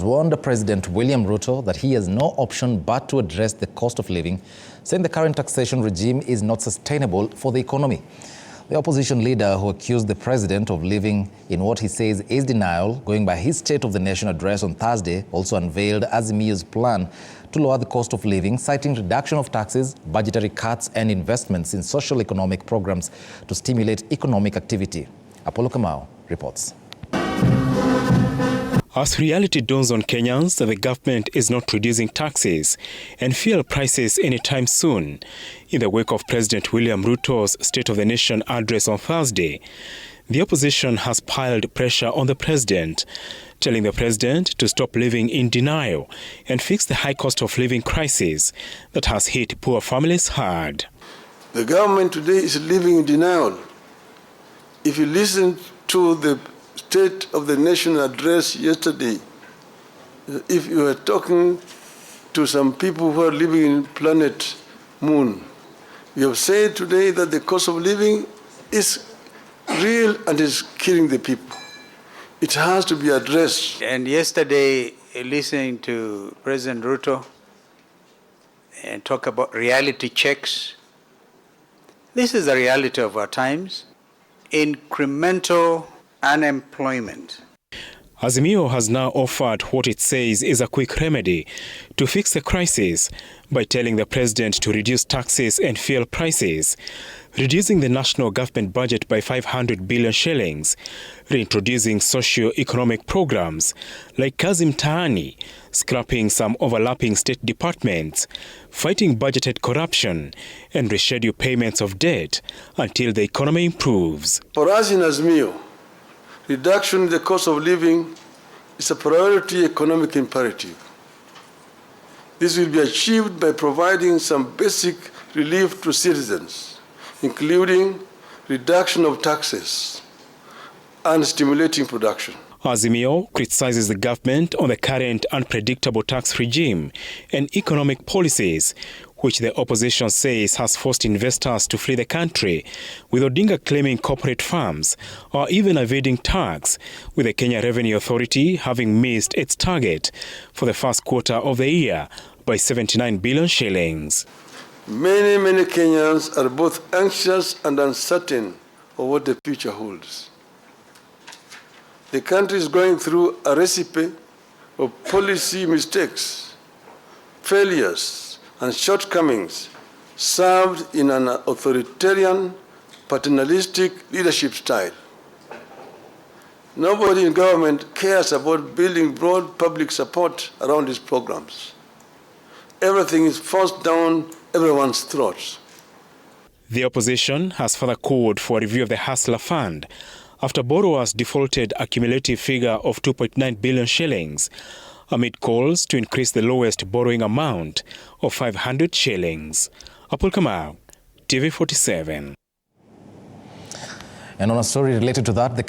has warned President William Ruto that he has no option but to address the cost of living, saying the current taxation regime is not sustainable for the economy. The opposition leader, who accused the president of living in what he says is denial, going by his State of the Nation address on Thursday, also unveiled Azimio's plan to lower the cost of living, citing reduction of taxes, budgetary cuts and investments in socioeconomic programs to stimulate economic activity. Apollo Kamau reports. As reality dawns on Kenyans that the government is not reducing taxes and fuel prices anytime soon, in the wake of President William Ruto's State of the Nation address on Thursday, the opposition has piled pressure on the president, telling the president to stop living in denial and fix the high cost of living crisis that has hit poor families hard. The government today is living in denial. If you listen to the State of the Nation address yesterday, if you were talking to some people who are living in planet Moon, we have said today that the cost of living is real and is killing the people. It has to be addressed. And yesterday, listening to President Ruto and talk about reality checks, this is the reality of our times. Incremental unemployment. Azimio has now offered what it says is a quick remedy to fix the crisis by telling the president to reduce taxes and fuel prices, reducing the national government budget by 500 billion shillings, reintroducing socio-economic programs like Kazi Mtaani, scrapping some overlapping state departments, fighting budgeted corruption, and reschedule payments of debt until the economy improves. For us in Azimio, reduction in the cost of living is a priority economic imperative. This will be achieved by providing some basic relief to citizens, including reduction of taxes and stimulating production. Azimio criticizes the government on the current unpredictable tax regime and economic policies, which the opposition says has forced investors to flee the country, with Odinga claiming corporate firms are even evading tax, with the Kenya Revenue Authority having missed its target for the first quarter of the year by 79 billion shillings. Many Kenyans are both anxious and uncertain of what the future holds. The country is going through a recipe of policy mistakes, failures, and shortcomings served in an authoritarian, paternalistic leadership style. Nobody in government cares about building broad public support around these programs. Everything is forced down everyone's throats. The opposition has further called for a review of the Hustler Fund after borrowers defaulted a cumulative figure of 2.9 billion shillings, amid calls to increase the lowest borrowing amount of 500 shillings. Apollo Kamau, TV 47. And on a story related to that, the